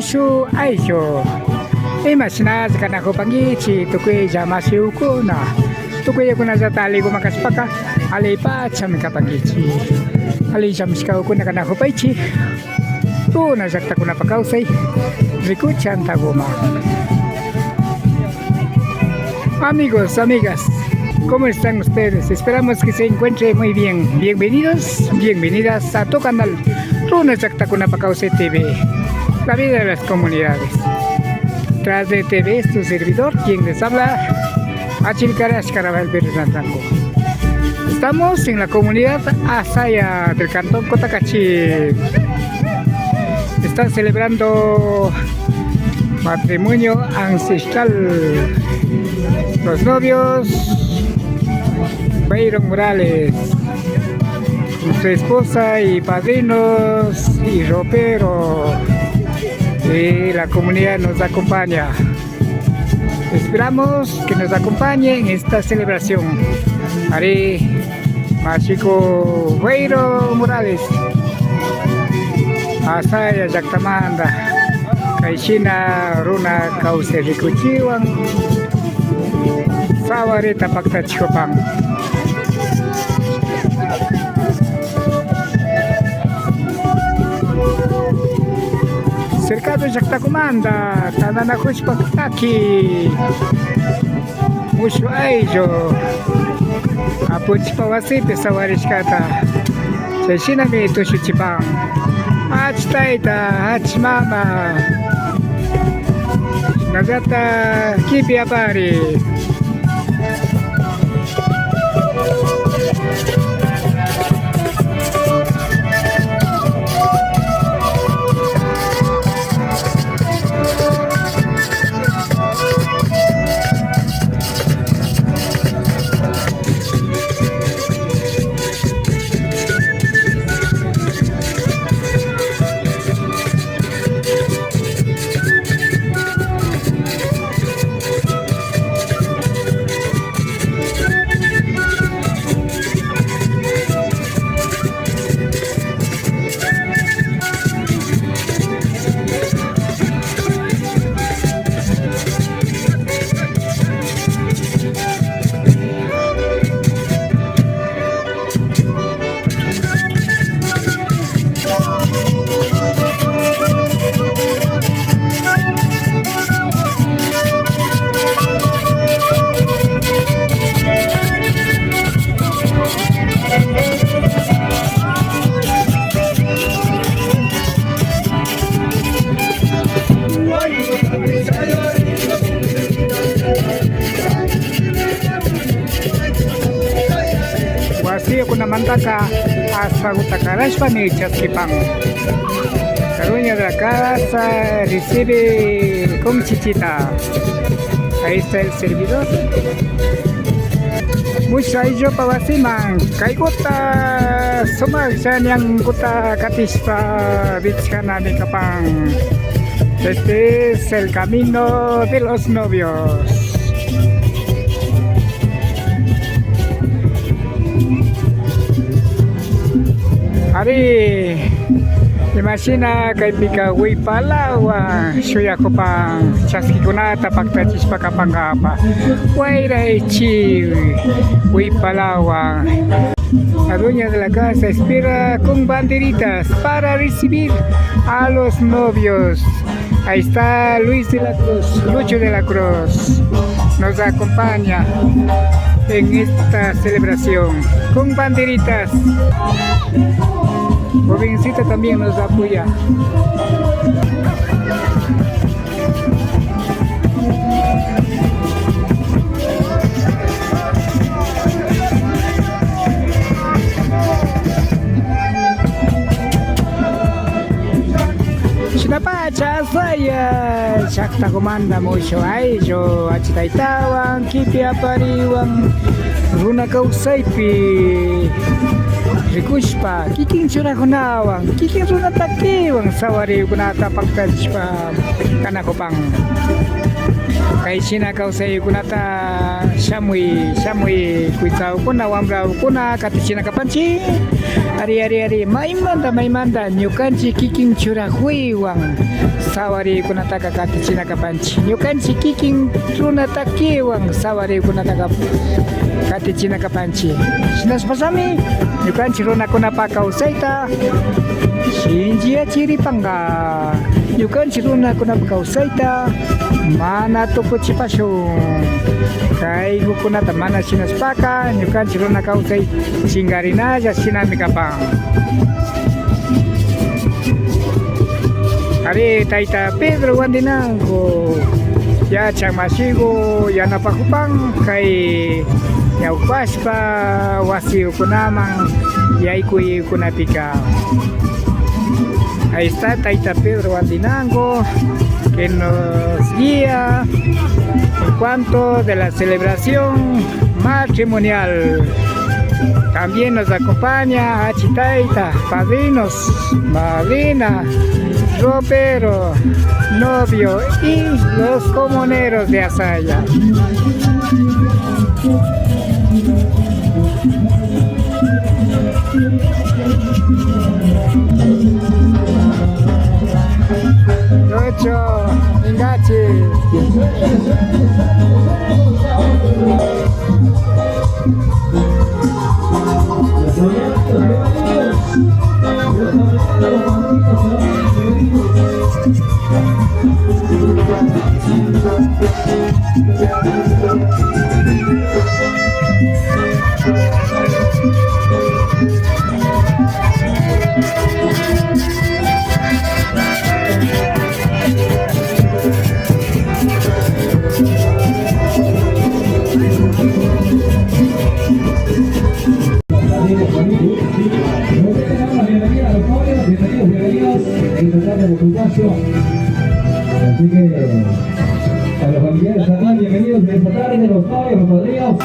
mushu aisho. Imaginas ka na ko pangichi tukoy jamasiu ko na. Tukoy ko na sa tali ko makaspaka. Alay pa cham ka pangichi. Alay jamskaw ko na ko paichi. Tu na sakta ko na pakausay. Rikuchan tagoma. Amigos, amigas, ¿cómo están ustedes? Esperamos que se encuentren muy bien. Bienvenidos, bienvenidas a tu canal Runa Chactacuna Pacauce TV, la vida de las comunidades. Tras de TV es tu servidor, quien les habla, Achilcarash Carabal Pérez Nantango. Estamos en la comunidad Asaya del cantón Cotacachi. Están celebrando matrimonio ancestral. Los novios, Byron Morales, su esposa y padrinos y ropero, y la comunidad nos acompaña. Esperamos que nos acompañe en esta celebración. Haré Machico Byron Morales, Asaya Yactamanda, Kaishina Runa Cauce Ricuchiwan, Sawareta Pactachopang. Cercado Yactacumanda, Tananakuch Pactaki, Mushu Aijo, Apuchpawasipe Sawarishkata, Seshinami Tushuchipang, Achtaita, Achmama, Nagata Kipiapari. Kuna mandaka hasta Gutacarashpa ni Chaskipang. La dueña de la casa recibe con chichita. Ahí está el servidor. Mucha yo pavasiman. Kaigota sumagshan yang guta katispa bichana ni kapang. Este es el camino de los novios. Hari imagina kay pika wi palawa suya ko pang chaski ko na tapak tachis pakapangapa waira chi wi palawa. La dueña de la casa espera con banderitas para recibir a los novios. Ahí está Luis de la Cruz, Lucho de la Cruz, nos acompaña en esta celebración con banderitas. Jovencita también nos apoya. Sinapacha saya Shakta komanda mucho ayo achitaitawan kipiapariwan Runa Causaipi Rikushpa, kiking sura kunawang, kiking sura takiwang sawari kunata pagtajpa kanakopang. kay China kawsaykunata shamuy kuysawkuna wamrawkuna kati China kapanchik ari maymanta ñukanchik kikin churajuywan sawariykunataqa kati China kapanchik ñukanchik kikin runatakiwan sawariykunataqa kati China kapanchik shinaspasami ñukanchik runakunapa kawsayta shinchiyachiripanqa ñukanchik runakunapa kawsayta mana tukuchipashun kaykunata mana shinaspaka ñukanchik runa kawsay chingarinalla shinami kapan. Ari tayta Pedro wandinanku yachan masiku yanapakupan kay ñawpashpa wasiykunaman yaykuykunapika. Ahí está Taita Pedro Wandinango que nos guía en cuanto de la celebración matrimonial. También nos acompaña Achitaita, padrinos, madrina, ropero, novio y los comuneros de Azaya. Ocho, engache. Así que a los familiares también bienvenidos de esta tarde, los novios, los padrinos.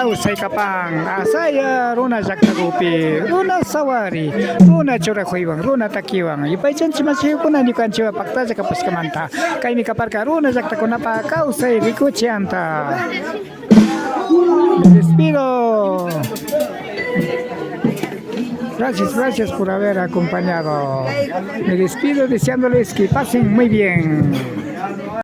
Kausay Kapang, Asaya, Runa Jaktagupi, Runa Sawari, Runa Churahuiwang, Runa Takiwang, Yupaychan Chimasiyo Kuna Nikanchiwa Pakta Jakapus Kamanta, Kaimi Kaparka, Runa Jaktakunapa, Kausay Rikuchianta. Me despido. Gracias por haber acompañado. Me despido deseándoles que pasen muy bien.